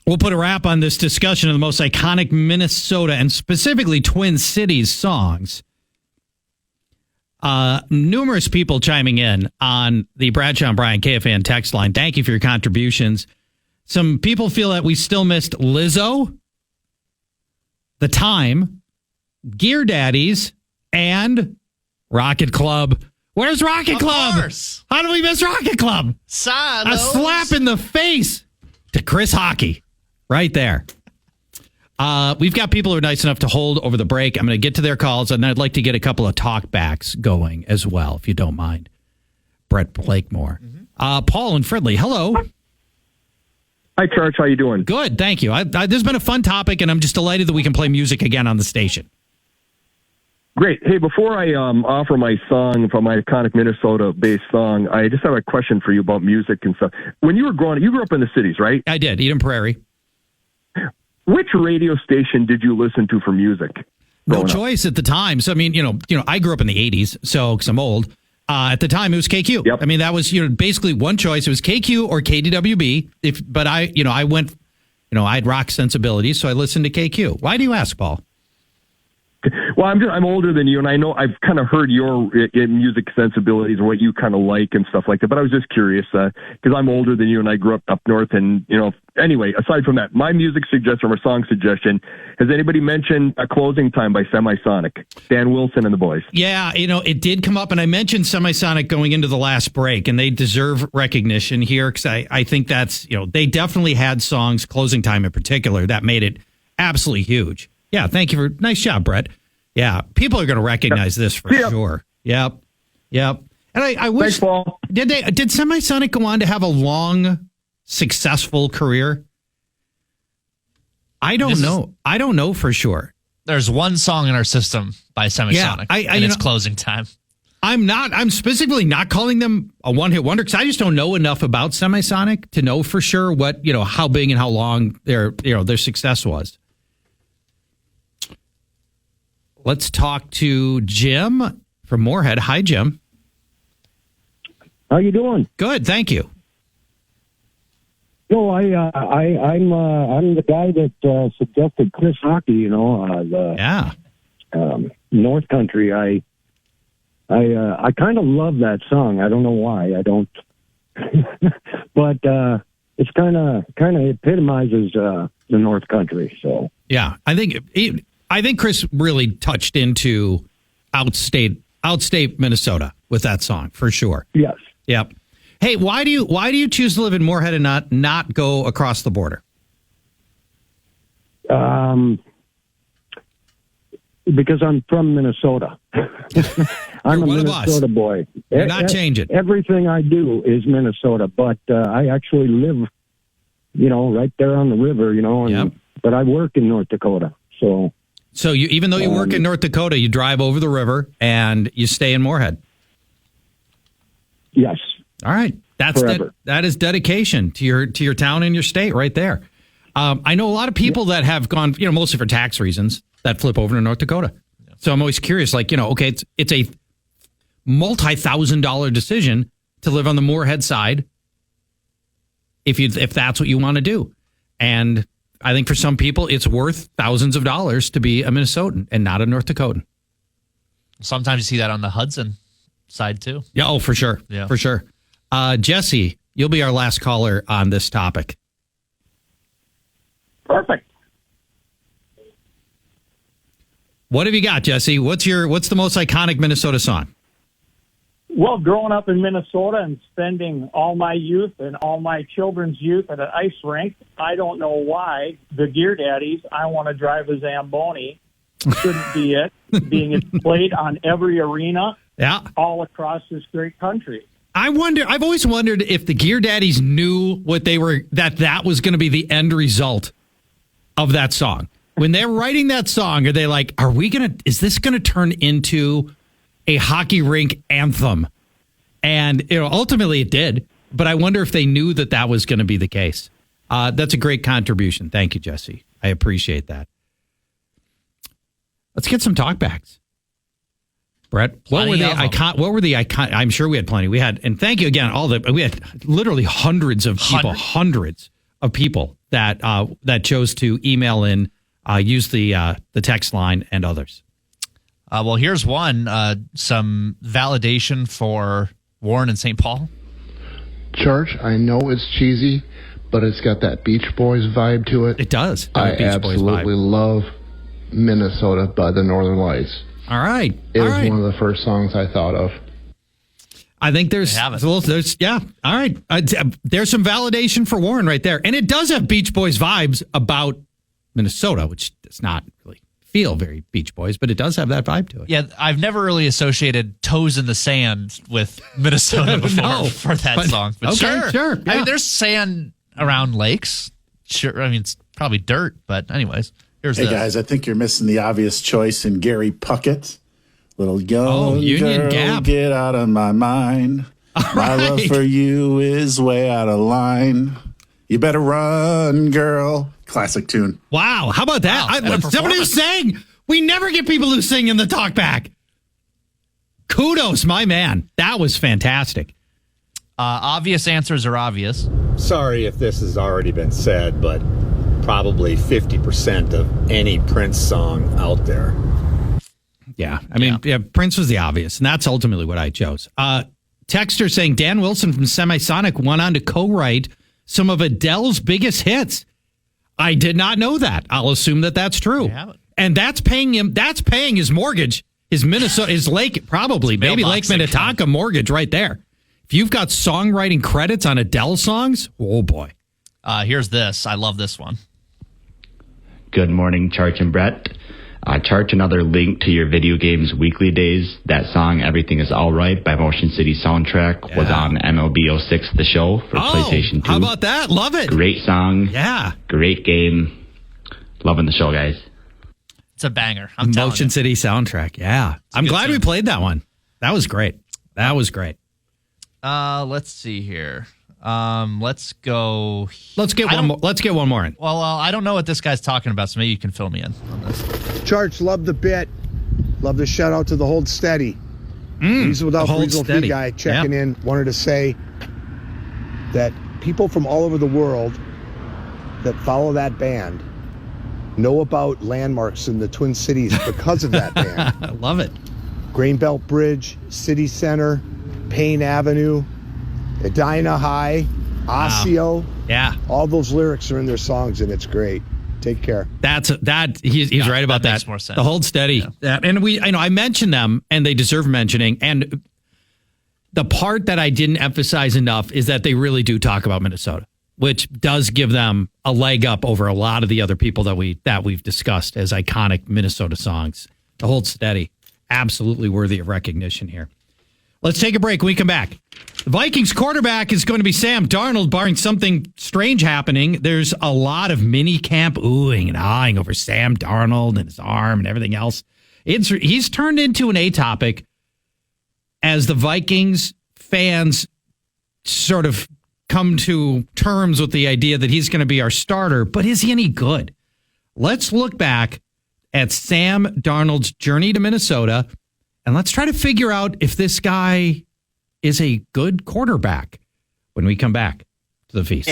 We'll put a wrap on this discussion of the most iconic Minnesota and specifically Twin Cities songs. Numerous people chiming in on the Bradshaw and Bryan KFAN text line. Thank you for your contributions. Some people feel that we still missed Lizzo, The Time, Gear Daddies, and Rocket Club. Where's Rocket Club? Of course. How do we miss Rocket Club? Silos. A slap in the face to Chris Hockey right there. We've got people who are nice enough to hold over the break. I'm going to get to their calls, and I'd like to get a couple of talkbacks going as well, if you don't mind. Brett Blakemore. Paul and Fridley, hello. Hi, Charch. How you doing? Good, thank you. This has been a fun topic, and I'm just delighted that we can play music again on the station. Great. Hey, before I offer my song from my iconic Minnesota-based song, I just have a question for you about music and stuff. When you were growing up, you grew up in the cities, right? I did, Eden Prairie. Which radio station did you listen to for music? No choice at the time. So, I mean, I grew up in the 80s, so because I'm old. At the time, it was KQ. Yep. I mean, that was, basically one choice. It was KQ or KDWB. But I went, I had rock sensibilities, so I listened to KQ. Why do you ask, Paul? Well, I'm older than you, and I know I've kind of heard your music sensibilities and what you kind of like and stuff like that. But I was just curious because I'm older than you, and I grew up north. And anyway, aside from that, my music suggestion or song suggestion: has anybody mentioned "A Closing Time" by Semisonic? Dan Wilson and the boys. Yeah, it did come up, and I mentioned Semisonic going into the last break, and they deserve recognition here because I think that's they definitely had songs, "Closing Time" in particular, that made it absolutely huge. Yeah, thank you nice job, Brett. Yeah, people are going to recognize this for sure. Yep. And I wish. Thanks, Paul. Did Semisonic go on to have a long, successful career? I don't know. I don't know for sure. There's one song in our system by Semisonic, and it's Closing Time. I'm specifically not calling them a one-hit wonder because I just don't know enough about Semisonic to know for sure what how big and how long their success was. Let's talk to Jim from Moorhead. Hi, Jim. How you doing? Good, thank you. No, I'm the guy that suggested Chris Hockey. North Country. I kind of love that song. I don't know why. I don't, but it's kind of epitomizes the North Country. So yeah, I think Chris really touched into outstate Minnesota with that song for sure. Yes. Yep. Hey, why do you choose to live in Moorhead and not go across the border? Because I'm from Minnesota. I'm a Minnesota boy. You're not changing. Everything I do is Minnesota, but I actually live, right there on the river, but I work in North Dakota. So you, even though you work in North Dakota, you drive over the river and you stay in Moorhead. Yes. All right. That is dedication to your town and your state right there. I know a lot of people that have gone, mostly for tax reasons, that flip over to North Dakota. Yeah. So I'm always curious, okay, it's a multi-$1,000 decision to live on the Moorhead side if that's what you want to do. And I think for some people, it's worth thousands of dollars to be a Minnesotan and not a North Dakotan. Sometimes you see that on the Hudson side, too. Yeah, for sure. Yeah. For sure. Jesse, you'll be our last caller on this topic. Perfect. What have you got, Jesse? What's the most iconic Minnesota song? Well, growing up in Minnesota and spending all my youth and all my children's youth at an ice rink, I don't know why the Gear Daddies, I Want to Drive a Zamboni, shouldn't be it, being it's played on every arena all across this great country. I've always wondered if the Gear Daddies knew that was going to be the end result of that song. When they're writing that song, are they like, is this going to turn into a hockey rink anthem? And ultimately it did, but I wonder if they knew that was going to be the case. That's a great contribution. Thank you, Jesse. I appreciate that. Let's get some talkbacks. Brett, what were the icon? I'm sure we had plenty. And thank you again. We had literally hundreds of people that chose to email in, use the text line, and others. Well, here's one. Some validation for Warren and St. Paul. Charch, I know it's cheesy, but it's got that Beach Boys vibe to it. It does. I absolutely love Minnesota by the Northern Lights. All right. It was one of the first songs I thought of. I think there's all right. There's some validation for Warren right there. And it does have Beach Boys vibes about Minnesota, which does not really feel very Beach Boys, but it does have that vibe to it. Yeah, I've never really associated Toes in the Sand with Minnesota before for that song. But sure. Yeah. I mean, there's sand around lakes. Sure. I mean, it's probably dirt, but anyways, here's Hey, guys, I think you're missing the obvious choice in Gary Puckett. Little young Union girl, Gap. Get out of my mind. My love for you is way out of line. You better run, girl. Classic tune. Wow. How about that? Wow, Somebody who sang. We never get people who sing in the talkback. Kudos, my man. That was fantastic. Obvious answers are obvious. Sorry if this has already been said, but probably 50% of any Prince song out there. Yeah. I mean, Prince was the obvious, and that's ultimately what I chose. Texter saying Dan Wilson from Semisonic went on to co-write some of Adele's biggest hits. I did not know that. I'll assume that that's true. And that's paying him. That's paying his mortgage, his Minnesota, his Lake, probably, maybe Lake Minnetonka mortgage right there. If you've got songwriting credits on Adele songs, oh boy. Here's this. I love this one. Good morning, Charch and Brett. Charch, another link to your video games weekly days. That song, Everything Is Alright by Motion City Soundtrack was on MLB 06, the show for PlayStation 2. How about that? Love it. Great song. Yeah. Great game. Loving the show, guys. It's a banger. I'm telling you. Motion City Soundtrack. Yeah. I'm glad we played that one. That was great. Let's see here. Let's go. Let's get one more. Let's get one more in. Well, I don't know what this guy's talking about, so maybe you can fill me in on this. Charch, love the bit. Love the shout out to the Hold Steady. He's without regional fee guy checking in. Wanted to say that people from all over the world that follow that band know about landmarks in the Twin Cities because of that band. I love it. Greenbelt Bridge, City Center, Payne Avenue, Edina High, Osseo. Yeah. All those lyrics are in their songs, and it's great. Take care. He's right about that. Makes more sense. The Hold Steady. Yeah. And I mentioned them, and they deserve mentioning. And the part that I didn't emphasize enough is that they really do talk about Minnesota, which does give them a leg up over a lot of the other people that we've discussed as iconic Minnesota songs. The Hold Steady, absolutely worthy of recognition here. Let's take a break. When we come back, the Vikings quarterback is going to be Sam Darnold, barring something strange happening. There's a lot of mini camp oohing and ahhing over Sam Darnold and his arm and everything else. He's turned into an A-topic as the Vikings fans sort of come to terms with the idea that he's going to be our starter, but is he any good? Let's look back at Sam Darnold's journey to Minnesota, and let's try to figure out if this guy is a good quarterback when we come back to the feast.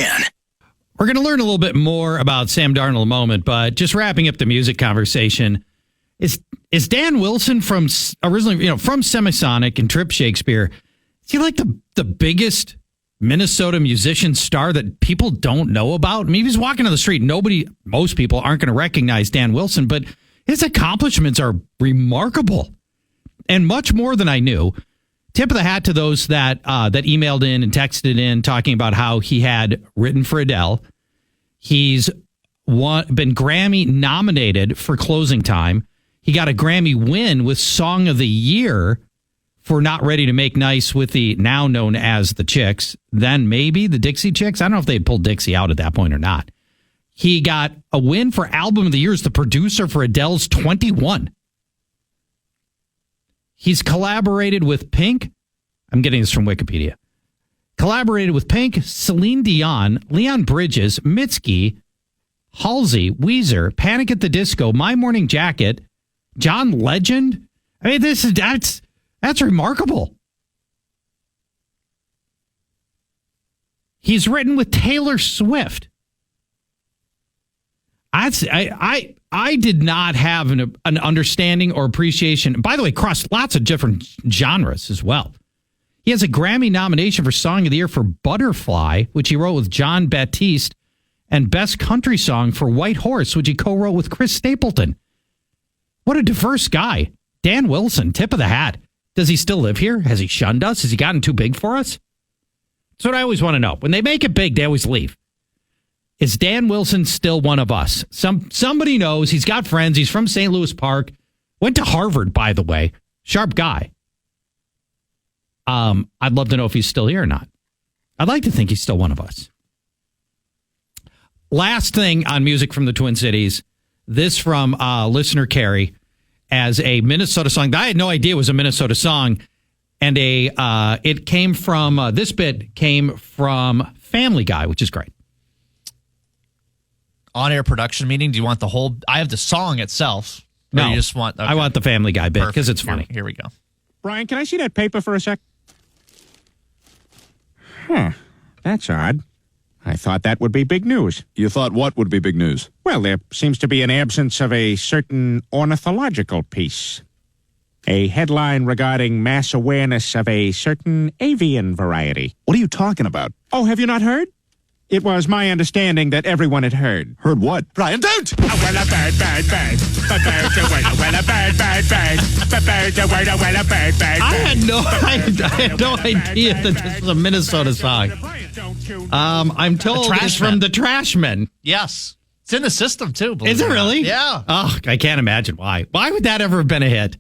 We're going to learn a little bit more about Sam Darnold in a moment, but just wrapping up the music conversation, is Dan Wilson from originally, from Semisonic and Trip Shakespeare, is he like the biggest Minnesota musician star that people don't know about? I mean, if he's walking on the street, most people aren't going to recognize Dan Wilson, but his accomplishments are remarkable and much more than I knew. Tip of the hat to those that emailed in and texted in talking about how he had written for Adele. He's been Grammy nominated for Closing Time. He got a Grammy win with Song of the Year for Not Ready to Make Nice with the now known as the Chicks, then maybe the Dixie Chicks. I don't know if they had pulled Dixie out at that point or not. He got a win for Album of the Year as the producer for Adele's 21. He's collaborated with Pink. I'm getting this from Wikipedia. Collaborated with Pink, Celine Dion, Leon Bridges, Mitski, Halsey, Weezer, Panic at the Disco, My Morning Jacket, John Legend. I mean, that's remarkable. He's written with Taylor Swift. I did not have an understanding or appreciation. By the way, across lots of different genres as well. He has a Grammy nomination for Song of the Year for Butterfly, which he wrote with John Batiste, and Best Country Song for White Horse, which he co-wrote with Chris Stapleton. What a diverse guy. Dan Wilson, tip of the hat. Does he still live here? Has he shunned us? Has he gotten too big for us? That's what I always want to know. When they make it big, they always leave. Is Dan Wilson still one of us? Somebody knows. He's got friends. He's from St. Louis Park. Went to Harvard, by the way. Sharp guy. I'd love to know if he's still here or not. I'd like to think he's still one of us. Last thing on music from the Twin Cities. This from listener Carrie as a Minnesota song. I had no idea it was a Minnesota song. And it came from, this bit came from Family Guy, which is great. On-air production meeting, do you want the whole... I have the song itself. No, you just want... Okay. I want the Family Guy bit because it's funny. Here we go. Brian, can I see that paper for a sec? Huh. That's odd. I thought that would be big news. You thought what would be big news? Well, there seems to be an absence of a certain ornithological piece. A headline regarding mass awareness of a certain avian variety. What are you talking about? Oh, have you not heard? It was my understanding that everyone had heard. Heard what? Brian, don't! Well, a bird. A bird, a bird. I had no idea that this was a Minnesota song. I'm told it's from the Trashmen. Yes. It's in the system, too. Is it really? Yeah. Oh, I can't imagine why. Why would that ever have been a hit?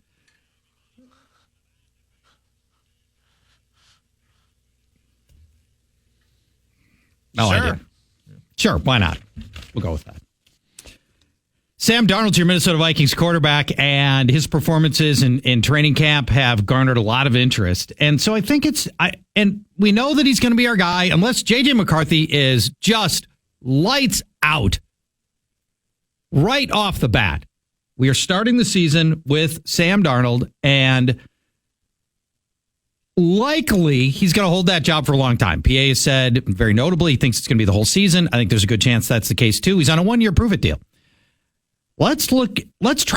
Oh, sure. I did. Sure, why not? We'll go with that. Sam Darnold's your Minnesota Vikings quarterback, and his performances in training camp have garnered a lot of interest. And so I think and we know that he's going to be our guy, unless J.J. McCarthy is just lights out right off the bat. We are starting the season with Sam Darnold, and likely he's going to hold that job for a long time. PA has said very notably he thinks it's going to be the whole season. I think there's a good chance that's the case too. He's on a 1-year prove-it deal. Let's try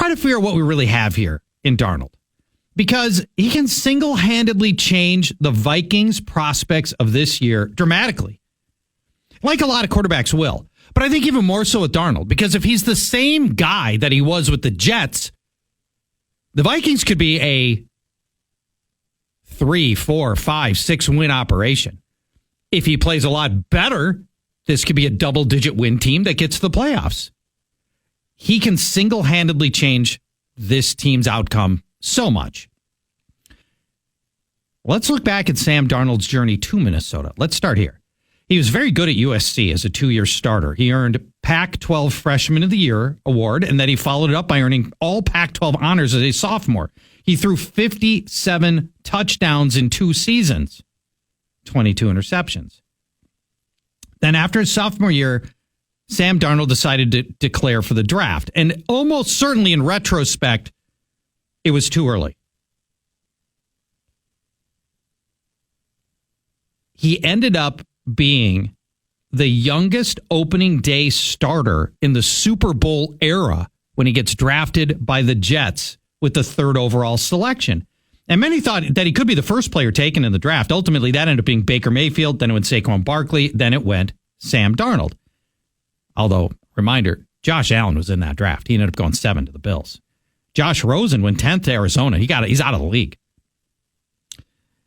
to figure out what we really have here in Darnold, because he can single-handedly change the Vikings' prospects of this year dramatically, like a lot of quarterbacks will. But I think even more so with Darnold, because if he's the same guy that he was with the Jets, the Vikings could be a 3, 4, 5, 6 win operation. If he plays a lot better, this could be a double-digit win team that gets to the playoffs. He can single-handedly change this team's outcome so much. Let's look back at Sam Darnold's journey to Minnesota. Let's start here. He was very good at USC as a 2-year starter. He earned Pac-12 Freshman of the Year award, and then he followed it up by earning all Pac-12 honors as a sophomore. He threw 57 touchdowns in 2 seasons, 22 interceptions. Then after his sophomore year, Sam Darnold decided to declare for the draft. And almost certainly in retrospect, it was too early. He ended up being the youngest opening day starter in the Super Bowl era when he gets drafted by the Jets with the 3rd overall selection. And many thought that he could be the first player taken in the draft. Ultimately, that ended up being Baker Mayfield. Then it went Saquon Barkley. Then it went Sam Darnold. Although, reminder, Josh Allen was in that draft. He ended up going 7 to the Bills. Josh Rosen went 10th to Arizona. He's out of the league.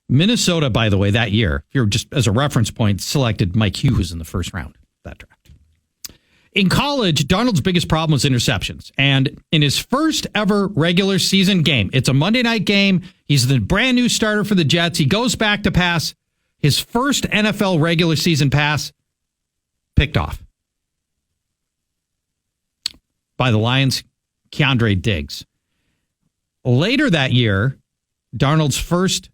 Minnesota, by the way, that year, if you're just as a reference point, selected Mike Hughes in the first round of that draft. In college, Darnold's biggest problem was interceptions. And in his first ever regular season game, it's a Monday night game. He's the brand new starter for the Jets. He goes back to pass. His first NFL regular season pass, picked off by the Lions' Keandre Diggs. Later that year, Darnold's first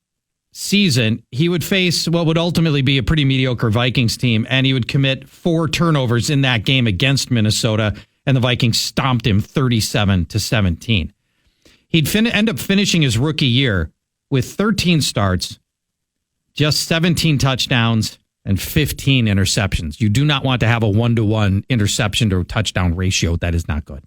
season, he would face what would ultimately be a pretty mediocre Vikings team, and he would commit 4 turnovers in that game against Minnesota, and the Vikings stomped him 37-17. He'd end up finishing his rookie year with 13 starts, just 17 touchdowns, and 15 interceptions. You do not want to have a 1-to-1 interception to touchdown ratio. That is not good.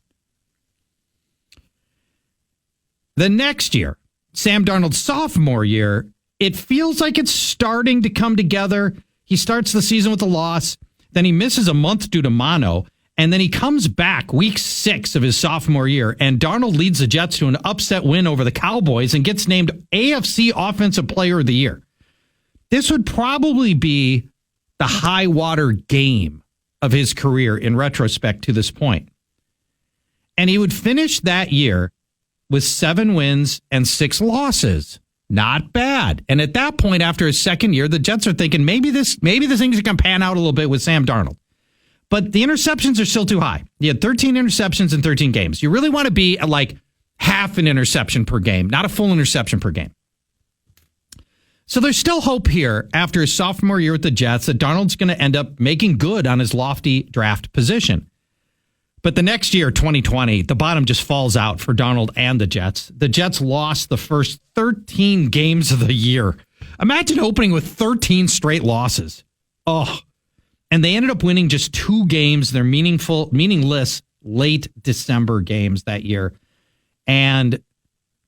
The next year, Sam Darnold's sophomore year, it feels like it's starting to come together. He starts the season with a loss. Then he misses a month due to mono. And then he comes back week 6 of his sophomore year. And Darnold leads the Jets to an upset win over the Cowboys and gets named AFC Offensive Player of the Year. This would probably be the high water game of his career in retrospect to this point. And he would finish that year with 7 wins and 6 losses. Not bad. And at that point, after his second year, the Jets are thinking maybe this thing's going to pan out a little bit with Sam Darnold. But the interceptions are still too high. He had 13 interceptions in 13 games. You really want to be at like half an interception per game, not a full interception per game. So there's still hope here after his sophomore year with the Jets that Darnold's going to end up making good on his lofty draft position. But the next year, 2020, the bottom just falls out for Darnold and the Jets. The Jets lost the first 13 games of the year. Imagine opening with 13 straight losses. Oh, and they ended up winning just 2 games. They're meaningless late December games that year. And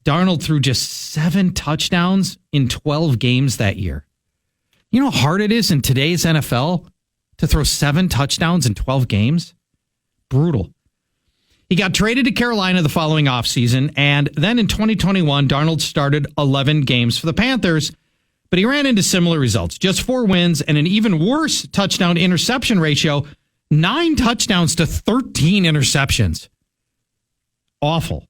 Darnold threw just 7 touchdowns in 12 games that year. You know how hard it is in today's NFL to throw 7 touchdowns in 12 games? Brutal. He got traded to Carolina the following offseason, and then in 2021, Darnold started 11 games for the Panthers, but he ran into similar results. Just 4 wins and an even worse touchdown-interception ratio, 9 touchdowns to 13 interceptions. Awful.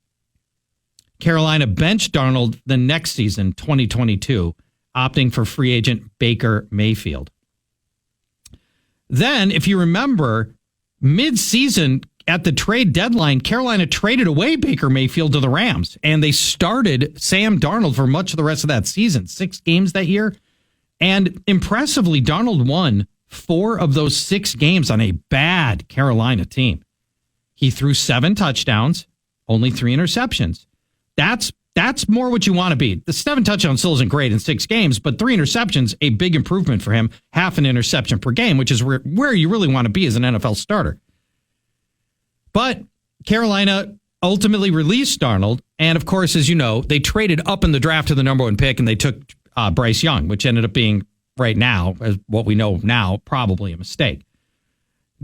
Carolina benched Darnold the next season, 2022, opting for free agent Baker Mayfield. Then, if you remember, mid-season at the trade deadline, Carolina traded away Baker Mayfield to the Rams, and they started Sam Darnold for much of the rest of that season, 6 games that year. And impressively, Darnold won 4 of those 6 games on a bad Carolina team. He threw 7 touchdowns, only 3 interceptions. That's more what you want to be. The 7 touchdowns still isn't great in 6 games, but 3 interceptions, a big improvement for him, half an interception per game, which is where you really want to be as an NFL starter. But Carolina ultimately released Darnold, and of course, as you know, they traded up in the draft to the number 1 pick, and they took Bryce Young, which ended up being right now, as what we know now, probably a mistake.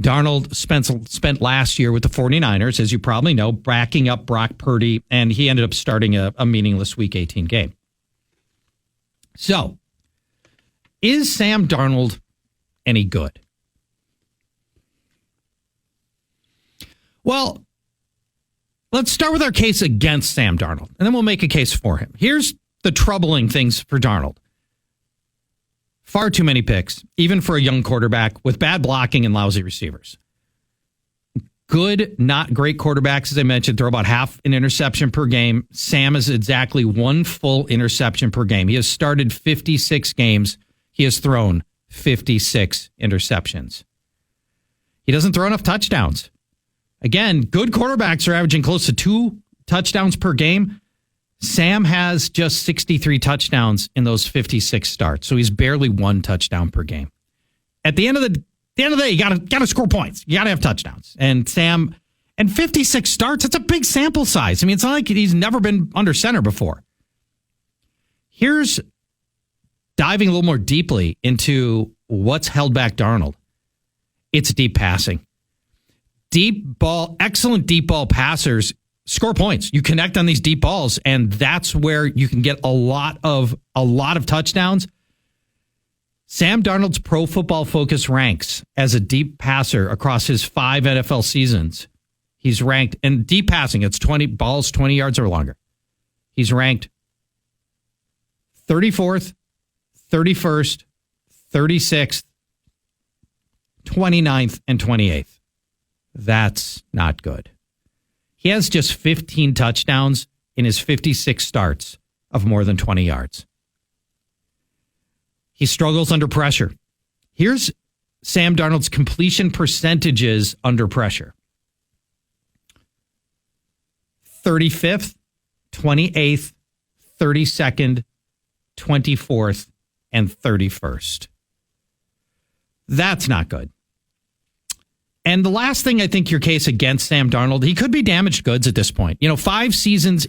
Darnold spent last year with the 49ers, as you probably know, backing up Brock Purdy, and he ended up starting a meaningless Week 18 game. So, is Sam Darnold any good? Well, let's start with our case against Sam Darnold, and then we'll make a case for him. Here's the troubling things for Darnold. Far too many picks, even for a young quarterback with bad blocking and lousy receivers. Good, not great quarterbacks, as I mentioned, throw about half an interception per game. Sam is exactly 1 full interception per game. He has started 56 games. He has thrown 56 interceptions. He doesn't throw enough touchdowns. Again, good quarterbacks are averaging close to 2 touchdowns per game. Sam has just 63 touchdowns in those 56 starts, so he's barely 1 touchdown per game. At the end of the day, you gotta score points. You gotta have touchdowns. And Sam, and 56 starts, that's a big sample size. I mean, it's not like he's never been under center before. Here's diving a little more deeply into what's held back Darnold. It's deep passing. Deep ball, excellent deep ball passers score points. You connect on these deep balls, and that's where you can get a lot of touchdowns. Sam Darnold's Pro Football Focus ranks as a deep passer across his 5 NFL seasons. He's ranked, and deep passing, it's 20 balls, 20 yards or longer. He's ranked 34th, 31st, 36th, 29th, and 28th. That's not good. He has just 15 touchdowns in his 56 starts of more than 20 yards. He struggles under pressure. Here's Sam Darnold's completion percentages under pressure. 35th, 28th, 32nd, 24th, and 31st. That's not good. And the last thing, I think your case against Sam Darnold, he could be damaged goods at this point. 6 seasons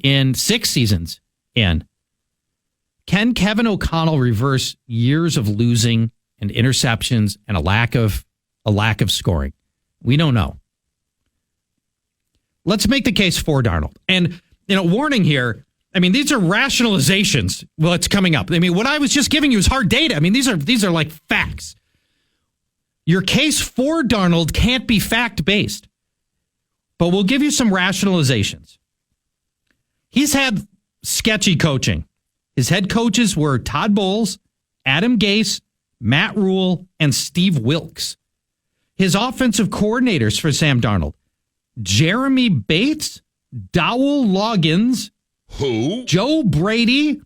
in, can Kevin O'Connell reverse years of losing and interceptions and a lack of scoring? We don't know. Let's make the case for Darnold. And, warning here, these are rationalizations. What's coming up? What I was just giving you is hard data. These are like facts. Your case for Darnold can't be fact-based, but we'll give you some rationalizations. He's had sketchy coaching. His head coaches were Todd Bowles, Adam Gase, Matt Rule, and Steve Wilkes. His offensive coordinators for Sam Darnold, Jeremy Bates, Dowell Loggins, Joe Brady,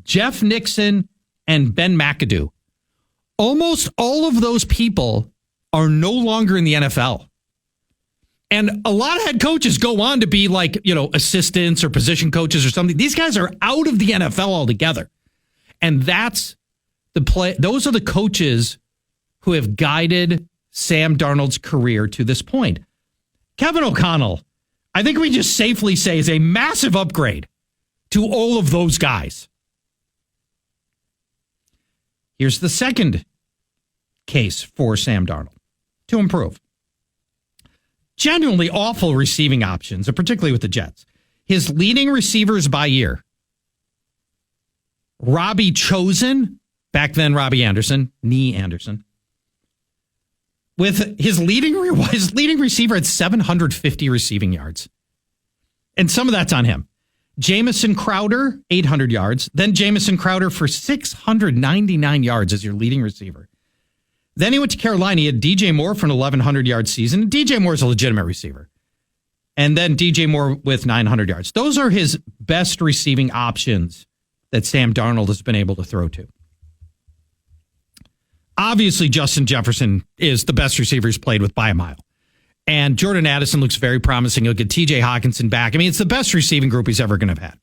Jeff Nixon, and Ben McAdoo. Almost all of those people are no longer in the NFL. And a lot of head coaches go on to be assistants or position coaches or something. These guys are out of the NFL altogether. And that's the play. Those are the coaches who have guided Sam Darnold's career to this point. Kevin O'Connell, I think we just safely say, is a massive upgrade to all of those guys. Here's the second case for Sam Darnold to improve. Genuinely awful receiving options, particularly with the Jets. His leading receivers by year: Robbie Chosen, back then Robbie Anderson, Nee Anderson, with his leading receiver at 750 receiving yards. And some of that's on him. Jamison Crowder, 800 yards. Then Jamison Crowder for 699 yards as your leading receiver. Then he went to Carolina. He had DJ Moore for an 1,100-yard season. DJ Moore is a legitimate receiver. And then DJ Moore with 900 yards. Those are his best receiving options that Sam Darnold has been able to throw to. Obviously, Justin Jefferson is the best receiver he's played with by a mile. And Jordan Addison looks very promising. He'll get TJ Hawkinson back. It's the best receiving group he's ever going to have had.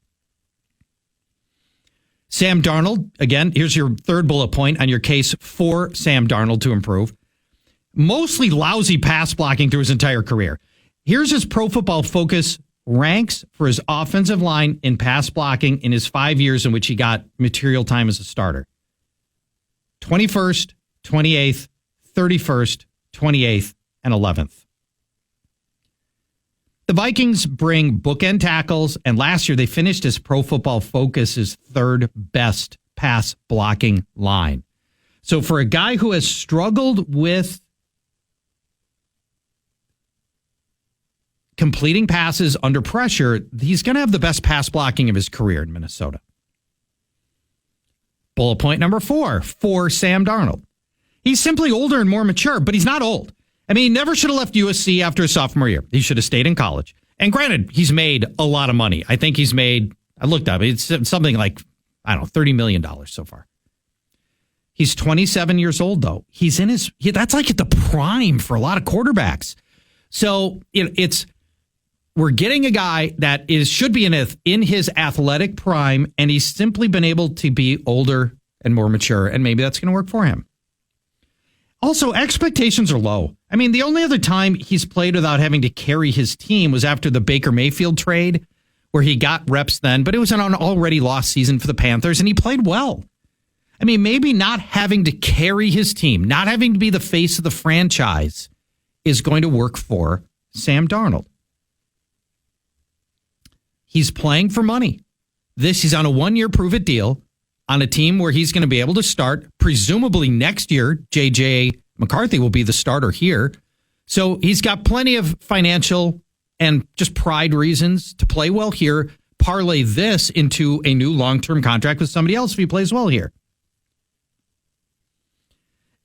Sam Darnold, again, here's your third bullet point on your case for Sam Darnold to improve. Mostly lousy pass blocking through his entire career. Here's his Pro Football Focus ranks for his offensive line in pass blocking in his 5 years in which he got material time as a starter. 21st, 28th, 31st, 28th, and 11th. The Vikings bring bookend tackles, and last year they finished as Pro Football Focus's third best pass blocking line. So for a guy who has struggled with completing passes under pressure, he's going to have the best pass blocking of his career in Minnesota. Bullet point number 4 for Sam Darnold. He's simply older and more mature, but he's not old. He never should have left USC after his sophomore year. He should have stayed in college. And granted, he's made a lot of money. I think he's made, I looked up, it's something like, $30 million so far. He's 27 years old, though. He's in that's like at the prime for a lot of quarterbacks. So we're getting a guy that should be in his athletic prime, and he's simply been able to be older and more mature, and maybe that's going to work for him. Also, expectations are low. The only other time he's played without having to carry his team was after the Baker Mayfield trade, where he got reps then, but it was an already lost season for the Panthers, and he played well. Maybe not having to carry his team, not having to be the face of the franchise is going to work for Sam Darnold. He's playing for money. He's on a 1-year prove-it deal on a team where he's going to be able to start, presumably next year. J.J. McCarthy will be the starter here. So he's got plenty of financial and just pride reasons to play well here. Parlay this into a new long-term contract with somebody else if he plays well here.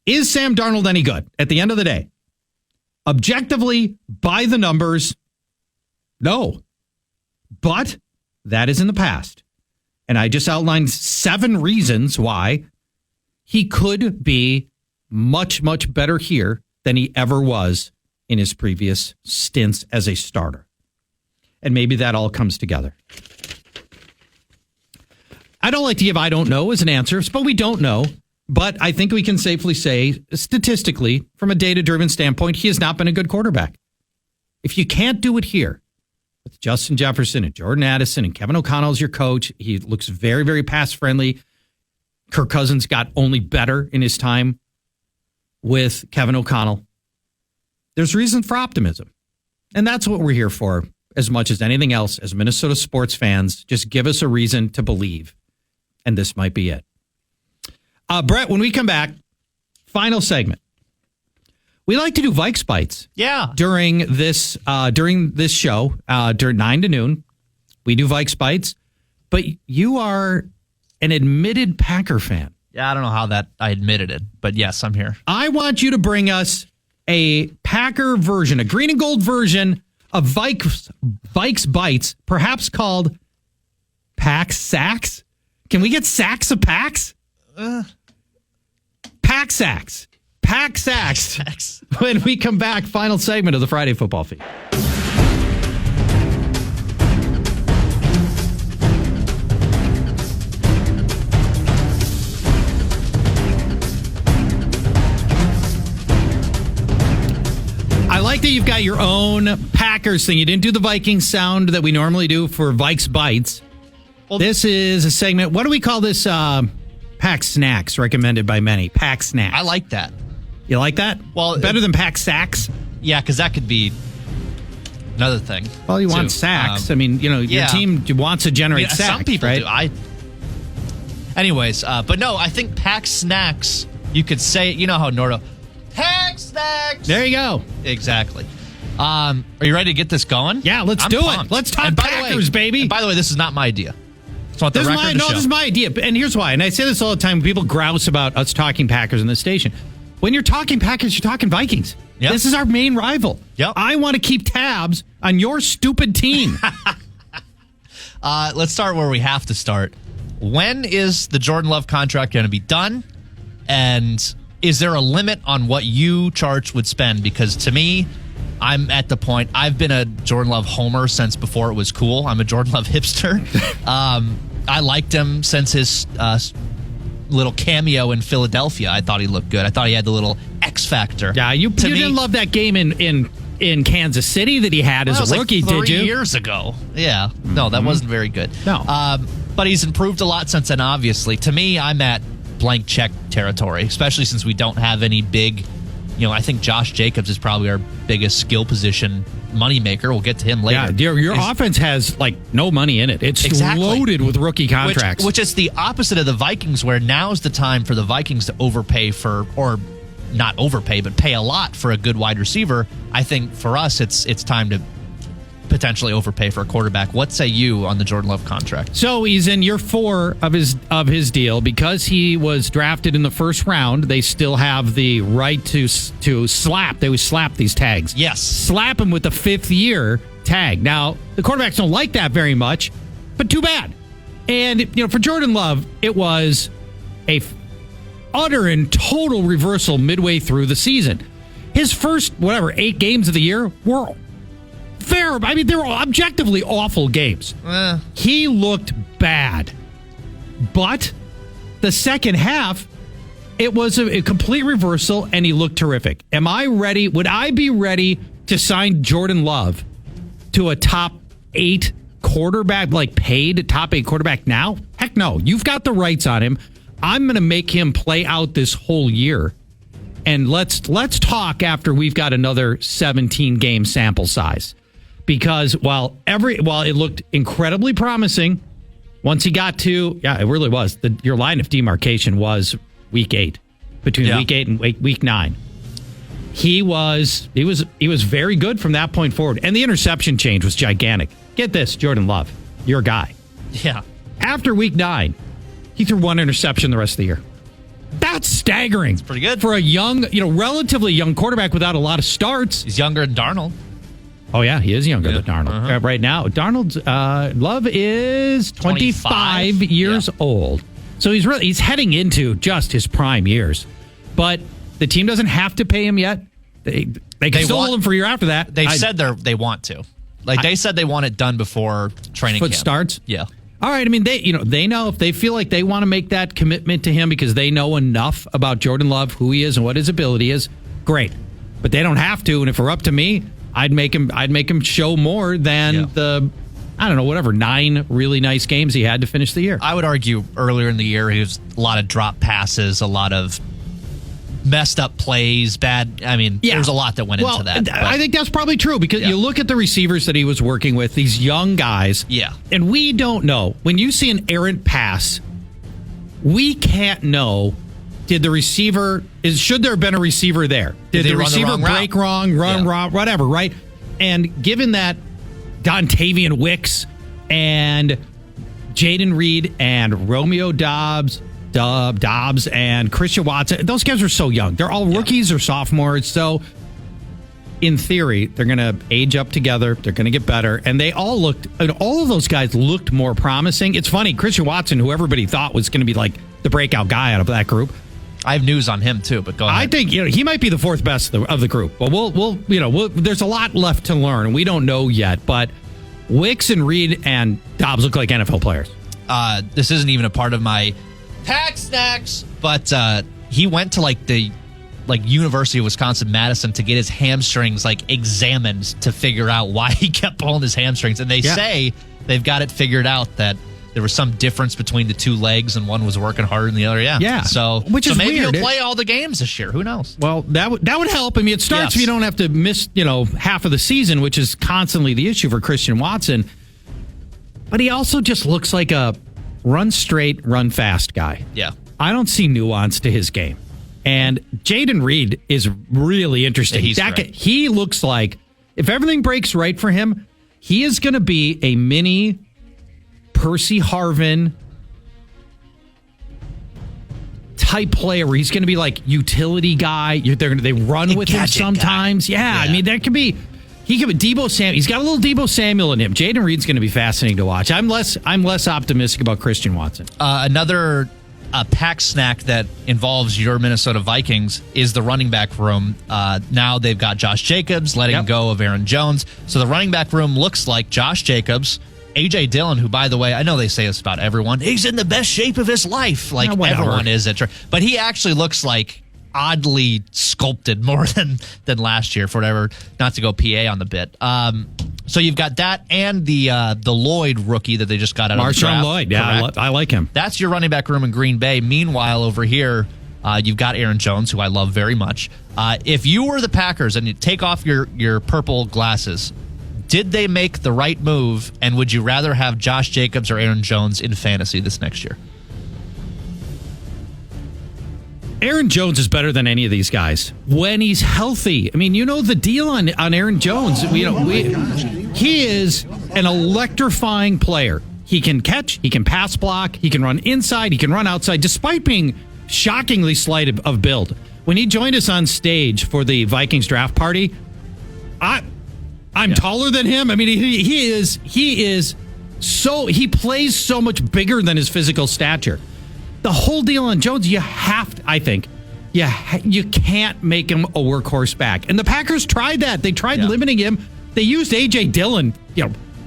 Is Sam Darnold any good at the end of the day? Objectively, by the numbers, no. But that is in the past. And I just outlined 7 reasons why he could be much, much better here than he ever was in his previous stints as a starter. And maybe that all comes together. I don't like to give I don't know as an answer, but we don't know. But I think we can safely say, statistically, from a data-driven standpoint, he has not been a good quarterback. If you can't do it here, with Justin Jefferson and Jordan Addison and Kevin O'Connell as your coach, he looks very, very pass-friendly. Kirk Cousins got only better in his time with Kevin O'Connell. There's reason for optimism. And that's what we're here for as much as anything else as Minnesota sports fans. Just give us a reason to believe. And this might be it. Brett, when we come back, final segment. We like to do Vikes Bites. Yeah. During this show, during 9 to noon, we do Vikes Bites. But you are an admitted Packer fan. Yeah, I don't know how that I admitted it, but yes, I'm here. I want you to bring us a Packer version, a green and gold version of Vikes Bites, perhaps called Pack Sacks. Can we get sacks of packs? Pack Sacks. Pack Sacks. When we come back, final segment of the Friday Football Feed. I like that you've got your own Packers thing. You didn't do the Vikings sound that we normally do for Vikes Bites. Well, this is a segment. What do we call this? Pack Snacks, recommended by many. Pack Snacks. I like that. You like that? Well, better than Pack Sacks? Yeah, because that could be another thing. Well, you want sacks. I mean, your team wants to generate sacks, some people right? do. Anyways, but no, I think Pack Snacks, you could say, you know how Nordo, Pack Snacks. There you go. Exactly. Are you ready to get this going? Yeah, let's do it. Let's talk Packers, baby. And by the way, this is not my idea. This is my idea. And here's why. And I say this all the time when people grouse about us talking Packers in this station. When you're talking Packers, you're talking Vikings. Yep. This is our main rival. Yep. I want to keep tabs on your stupid team. Let's start where we have to start. When is the Jordan Love contract going to be done? And is there a limit on what you, Charch, would spend? Because to me, I'm at the point, I've been a Jordan Love homer since before it was cool. I'm a Jordan Love hipster. I liked him since his little cameo in Philadelphia. I thought he looked good. I thought he had the little X factor. Yeah, you didn't love that game in Kansas City that he had as a rookie, like 3 did you? years ago. Yeah. No, that wasn't very good. No. But he's improved a lot since then, obviously. To me, I'm at blank check territory, especially since we don't have any big, I think Josh Jacobs is probably our biggest skill position moneymaker. We'll get to him later. Yeah, your offense has no money in it. It's loaded with rookie contracts. Which is the opposite of the Vikings, where now's the time for the Vikings to overpay or not overpay, but pay a lot for a good wide receiver. I think for us, it's time to potentially overpay for a quarterback. What say you on the Jordan Love contract? So he's in year 4 of his deal. Because he was drafted in the first round, they still have the right to slap. They would slap these tags. Yes. Slap him with the 5th year tag. Now, the quarterbacks don't like that very much, but too bad. And, for Jordan Love, it was a utter and total reversal midway through the season. His first, 8 games of the year were fair. I mean, they were objectively awful games. He looked bad. But the second half, it was a complete reversal, and he looked terrific. Am I ready? Would I be ready to sign Jordan Love to a top 8 quarterback, paid top 8 quarterback now? Heck no. You've got the rights on him. I'm going to make him play out this whole year. And let's talk after we've got another 17-game sample size. Because while it looked incredibly promising, once he got to, it really was. Your line of demarcation was week 8, between week 8 and week 9. He was very good from that point forward, and the interception change was gigantic. Get this, Jordan Love, your guy. Yeah. After week 9, he threw 1 interception the rest of the year. That's staggering. It's pretty good for a young, relatively young quarterback without a lot of starts. He's younger than Darnold. Oh, yeah, he is younger than Darnold. Right now, Darnold's Love is 25 years old. So he's heading into just his prime years. But the team doesn't have to pay him yet. They can still hold him for a year after that. They've said they want to. They said they want it done before training camp. Starts? Yeah. All right. I mean, they know if they feel like they want to make that commitment to him because they know enough about Jordan Love, who he is and what his ability is. Great. But they don't have to. And if it were up to me, I'd make him show more than the, I don't know, whatever, 9 really nice games he had to finish the year. I would argue earlier in the year, he was a lot of drop passes, a lot of messed up plays, bad. I mean, there's a lot that went into that. I think that's probably true because you look at the receivers that he was working with, these young guys. Yeah. And we don't know. When you see an errant pass, we can't know. Did the receiver, should there have been a receiver there? Did the receiver break wrong, run wrong, whatever, right? And given that Dontavian Wicks and Jaden Reed and Romeo Dobbs and Christian Watson, those guys are so young. They're all rookies or sophomores. So in theory, they're going to age up together. They're going to get better. And they all of those guys looked more promising. It's funny, Christian Watson, who everybody thought was going to be like the breakout guy out of that group. I have news on him too, but go ahead. I think he might be the 4th best of the group. But we'll there's a lot left to learn, and we don't know yet. But Wicks and Reed and Dobbs look like NFL players. This isn't even a part of my pack snacks, but he went to the University of Wisconsin-Madison to get his hamstrings examined to figure out why he kept pulling his hamstrings. And they say they've got it figured out that there was some difference between the 2 legs and one was working harder than the other. Yeah. So maybe he'll play all the games this year. Who knows? Well, that would help. I mean, it starts if you don't have to miss, half of the season, which is constantly the issue for Christian Watson. But he also just looks like a run straight, run fast guy. Yeah. I don't see nuance to his game. And Jaden Reed is really interesting. He looks like, if everything breaks right for him, he is going to be a mini Percy Harvin type player where he's going to be like utility guy. They run with him sometimes. Yeah, I mean, that could be. He could be Deebo Samuel. He's got a little Deebo Samuel in him. Jaden Reed's going to be fascinating to watch. I'm less optimistic about Christian Watson. Another pack snack that involves your Minnesota Vikings is the running back room. Now they've got Josh Jacobs letting go of Aaron Jones. So the running back room looks like Josh Jacobs, A.J. Dillon, who, by the way, I know they say this about everyone. He's in the best shape of his life. Everyone is. But he actually looks oddly sculpted more than last year, for whatever, not to go PA on the bit. So you've got that and the Lloyd rookie that they just got out of the draft. Marshawn Lloyd, yeah, I like him. That's your running back room in Green Bay. Meanwhile, over here, you've got Aaron Jones, who I love very much. If you were the Packers and you take off your purple glasses, did they make the right move, and would you rather have Josh Jacobs or Aaron Jones in fantasy this next year? Aaron Jones is better than any of these guys when he's healthy. I mean, the deal on Aaron Jones. He is an electrifying player. He can catch, he can pass block, he can run inside, he can run outside, despite being shockingly slight of build. When he joined us on stage for the Vikings draft party, I'm taller than him. I mean, he plays so much bigger than his physical stature. The whole deal on Jones, you can't make him a workhorse back. And the Packers tried that. They tried limiting him. They used A.J. Dillon,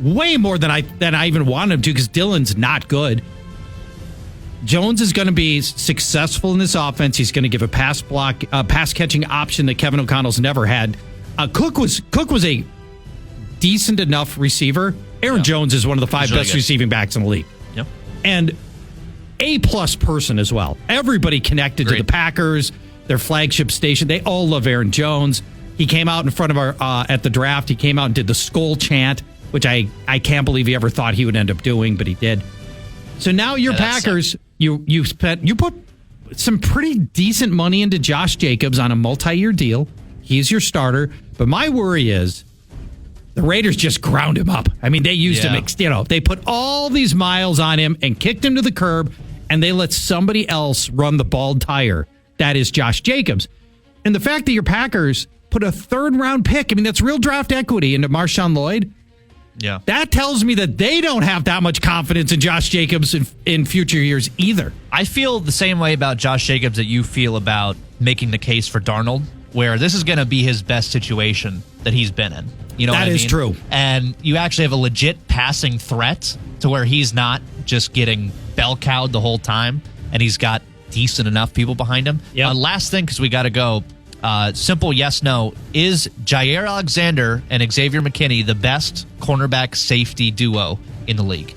way more than I even wanted him to, because Dillon's not good. Jones is going to be successful in this offense. He's going to give a pass catching option that Kevin O'Connell's never had. Cook was a decent enough receiver. Aaron Jones is one of the 5 best receiving backs in the league. Yep. And A-plus person as well. Everybody connected to the Packers, their flagship station. They all love Aaron Jones. He came out in front of our at the draft. He came out and did the skull chant, which I can't believe he ever thought he would end up doing, but he did. So now your Packers, you put some pretty decent money into Josh Jacobs on a multi-year deal. He's your starter. But my worry is the Raiders just ground him up. I mean, they used him, they put all these miles on him and kicked him to the curb, and they let somebody else run the bald tire. That is Josh Jacobs. And the fact that your Packers put a 3rd-round pick, I mean, that's real draft equity into Marshawn Lloyd. Yeah. That tells me that they don't have that much confidence in Josh Jacobs in future years either. I feel the same way about Josh Jacobs that you feel about making the case for Darnold, where this is going to be his best situation that he's been in. You know what I mean? That is true. And you actually have a legit passing threat to where he's not just getting bell-cowed the whole time, and he's got decent enough people behind him. Yep. Last thing, because we got to go. Simple yes, no. Is Jair Alexander and Xavier McKinney the best cornerback safety duo in the league?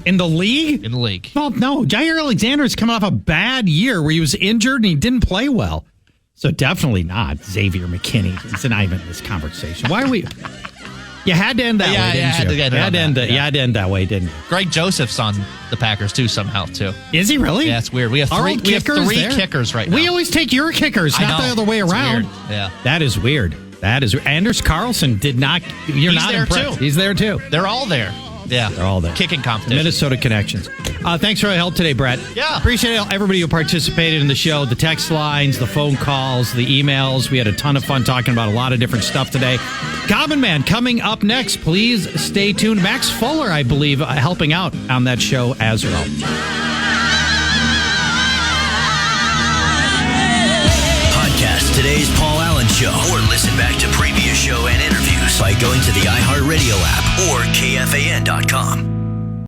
In the league? In the league. Well, no. Jair Alexander is coming off a bad year where he was injured and he didn't play well. So definitely not Xavier McKinney. It's not even in this conversation. Why are we... You had to end that way, didn't you? You had to end that way, didn't you? Greg Joseph's on the Packers, too, somehow, too. Is he really? Yeah, it's weird. We have three kickers right now. We always take your kickers, not the other way around. Yeah. That is weird. Anders Carlson did not... You're He's not there, impressed. too. He's there, too. They're all there. Yeah. They're all there. Kicking competition. Minnesota connections. Thanks for your help today, Brett. Yeah. Appreciate everybody who participated in the show, the text lines, the phone calls, the emails. We had a ton of fun talking about a lot of different stuff today. Goblin Man coming up next. Please stay tuned. Max Fuller, I believe, helping out on that show as well. Podcast today's Paul Allen Show, or listen back to previous show and interviews by going to the iHeartRadio app or KFAN.com.